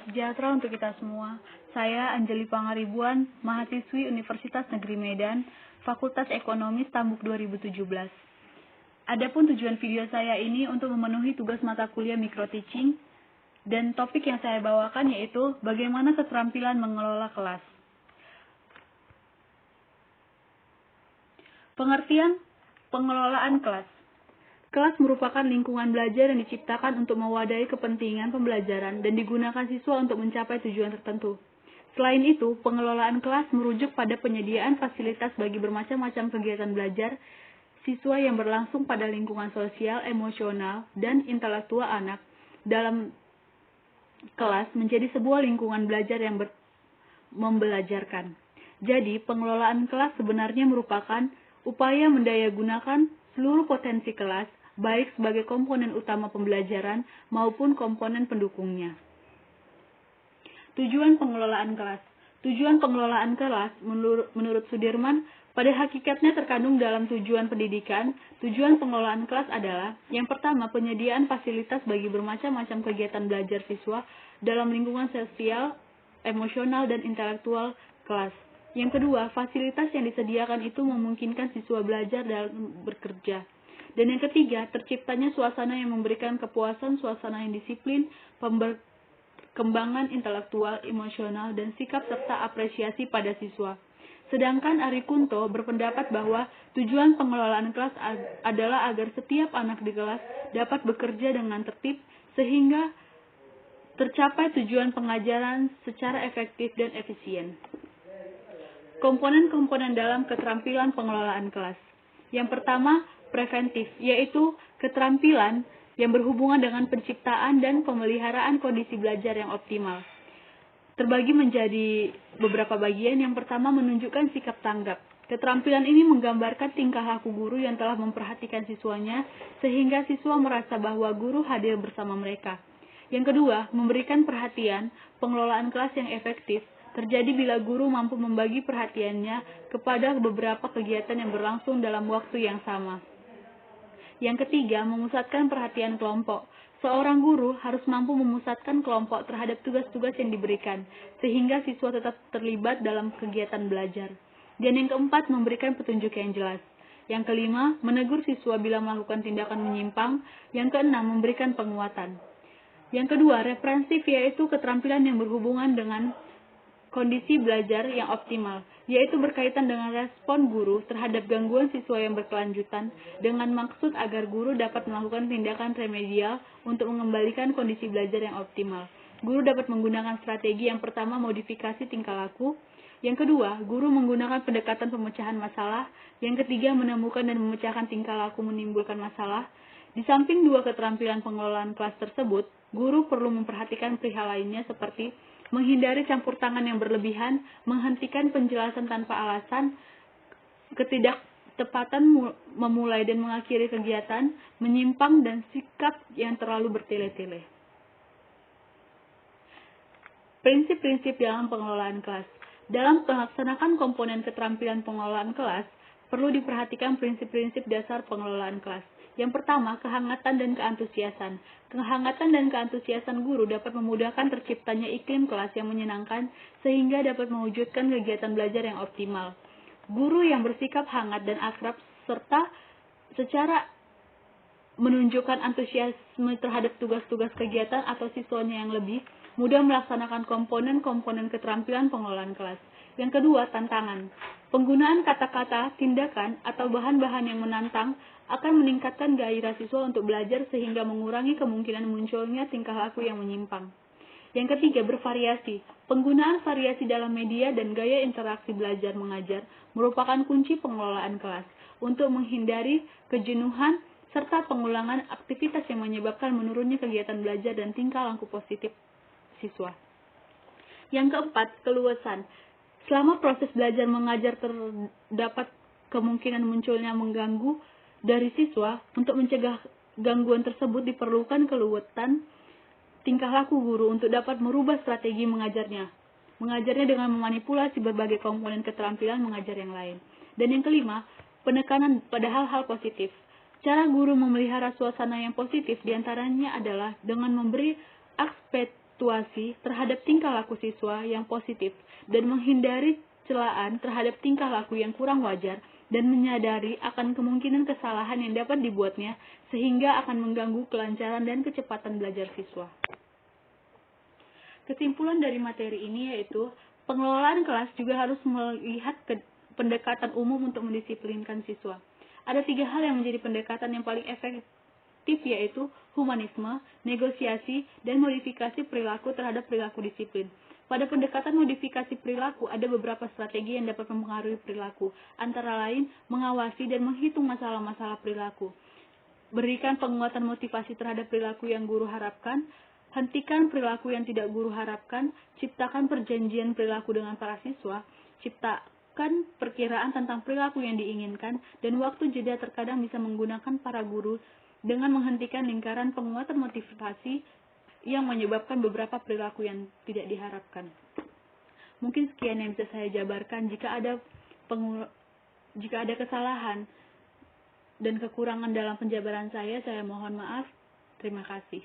sejahtera untuk kita semua. Saya Anjeli Pangaribuan, mahasiswi Universitas Negeri Medan, Fakultas Ekonomi Tambuk 2017. Adapun tujuan video saya ini untuk memenuhi tugas mata kuliah micro teaching, dan topik yang saya bawakan yaitu bagaimana keterampilan mengelola kelas. Pengertian pengelolaan kelas. Kelas merupakan lingkungan belajar yang diciptakan untuk mewadahi kepentingan pembelajaran dan digunakan siswa untuk mencapai tujuan tertentu. Selain itu, pengelolaan kelas merujuk pada penyediaan fasilitas bagi bermacam-macam kegiatan belajar siswa yang berlangsung pada lingkungan sosial, emosional, dan intelektual anak dalam kelas menjadi sebuah lingkungan belajar yang membelajarkan. Jadi, pengelolaan kelas sebenarnya merupakan upaya mendayagunakan seluruh potensi kelas, baik sebagai komponen utama pembelajaran maupun komponen pendukungnya. Tujuan pengelolaan kelas. Tujuan pengelolaan kelas menurut Sudirman pada hakikatnya terkandung dalam tujuan pendidikan. Tujuan pengelolaan kelas adalah yang pertama, penyediaan fasilitas bagi bermacam-macam kegiatan belajar siswa dalam lingkungan sosial, emosional, dan intelektual kelas. Yang kedua, fasilitas yang disediakan itu memungkinkan siswa belajar dalam bekerja. Dan yang ketiga, terciptanya suasana yang memberikan kepuasan, suasana yang disiplin, perkembangan intelektual, emosional, dan sikap serta apresiasi pada siswa. Sedangkan Ari Kunto berpendapat bahwa tujuan pengelolaan kelas adalah agar setiap anak di kelas dapat bekerja dengan tertib sehingga tercapai tujuan pengajaran secara efektif dan efisien. Komponen-komponen dalam keterampilan pengelolaan kelas. Yang pertama, preventif, yaitu keterampilan yang berhubungan dengan penciptaan dan pemeliharaan kondisi belajar yang optimal. Terbagi menjadi beberapa bagian. Yang pertama, menunjukkan sikap tanggap. Keterampilan ini menggambarkan tingkah laku guru yang telah memperhatikan siswanya sehingga siswa merasa bahwa guru hadir bersama mereka. Yang kedua, memberikan perhatian. Pengelolaan kelas yang efektif terjadi bila guru mampu membagi perhatiannya kepada beberapa kegiatan yang berlangsung dalam waktu yang sama. Yang ketiga, memusatkan perhatian kelompok. Seorang guru harus mampu memusatkan kelompok terhadap tugas-tugas yang diberikan, sehingga siswa tetap terlibat dalam kegiatan belajar. Dan yang keempat, memberikan petunjuk yang jelas. Yang kelima, menegur siswa bila melakukan tindakan menyimpang. Yang keenam, memberikan penguatan. Yang kedua, reprensif, yaitu keterampilan yang berhubungan dengan kondisi belajar yang optimal, yaitu berkaitan dengan respon guru terhadap gangguan siswa yang berkelanjutan dengan maksud agar guru dapat melakukan tindakan remedial untuk mengembalikan kondisi belajar yang optimal. Guru dapat menggunakan strategi yang pertama, modifikasi tingkah laku. Yang kedua, guru menggunakan pendekatan pemecahan masalah. Yang ketiga, menemukan dan memecahkan tingkah laku menimbulkan masalah. Di samping dua keterampilan pengelolaan kelas tersebut, guru perlu memperhatikan perihal lainnya seperti menghindari campur tangan yang berlebihan, menghentikan penjelasan tanpa alasan, ketidaktepatan memulai dan mengakhiri kegiatan, menyimpang, dan sikap yang terlalu bertele-tele. Prinsip-prinsip dalam pengelolaan kelas. Dalam melaksanakan komponen keterampilan pengelolaan kelas, perlu diperhatikan prinsip-prinsip dasar pengelolaan kelas. Yang pertama, kehangatan dan keantusiasan. Kehangatan dan keantusiasan guru dapat memudahkan terciptanya iklim kelas yang menyenangkan sehingga dapat mewujudkan kegiatan belajar yang optimal. Guru yang bersikap hangat dan akrab serta secara menunjukkan antusiasme terhadap tugas-tugas kegiatan atau siswanya yang lebih mudah melaksanakan komponen-komponen keterampilan pengelolaan kelas. Yang kedua, tantangan. Penggunaan kata-kata, tindakan, atau bahan-bahan yang menantang akan meningkatkan gairah siswa untuk belajar sehingga mengurangi kemungkinan munculnya tingkah laku yang menyimpang. Yang ketiga, bervariasi. Penggunaan variasi dalam media dan gaya interaksi belajar mengajar merupakan kunci pengelolaan kelas untuk menghindari kejenuhan serta pengulangan aktivitas yang menyebabkan menurunnya kegiatan belajar dan tingkah laku positif siswa. Yang keempat, keluasan. Selama proses belajar mengajar terdapat kemungkinan munculnya mengganggu dari siswa, untuk mencegah gangguan tersebut diperlukan keluasan tingkah laku guru untuk dapat merubah strategi mengajarnya. Mengajarnya dengan memanipulasi berbagai komponen keterampilan mengajar yang lain. Dan yang kelima, penekanan pada hal-hal positif. Cara guru memelihara suasana yang positif diantaranya adalah dengan memberi berfluktuasi terhadap tingkah laku siswa yang positif dan menghindari celaan terhadap tingkah laku yang kurang wajar dan menyadari akan kemungkinan kesalahan yang dapat dibuatnya sehingga akan mengganggu kelancaran dan kecepatan belajar siswa. Kesimpulan dari materi ini yaitu pengelolaan kelas juga harus melihat pendekatan umum untuk mendisiplinkan siswa. Ada 3 hal yang menjadi pendekatan yang paling efektif yaitu humanisme, negosiasi, dan modifikasi perilaku terhadap perilaku disiplin. Pada pendekatan modifikasi perilaku, ada beberapa strategi yang dapat mempengaruhi perilaku, antara lain mengawasi dan menghitung masalah-masalah perilaku. Berikan penguatan motivasi terhadap perilaku yang guru harapkan, hentikan perilaku yang tidak guru harapkan, ciptakan perjanjian perilaku dengan para siswa, ciptakan perkiraan tentang perilaku yang diinginkan, dan waktu jeda terkadang bisa menggunakan para guru dengan menghentikan lingkaran penguatan motivasi yang menyebabkan beberapa perilaku yang tidak diharapkan. Mungkin sekian yang bisa saya jabarkan. Jika ada kesalahan dan kekurangan dalam penjabaran saya mohon maaf. Terima kasih.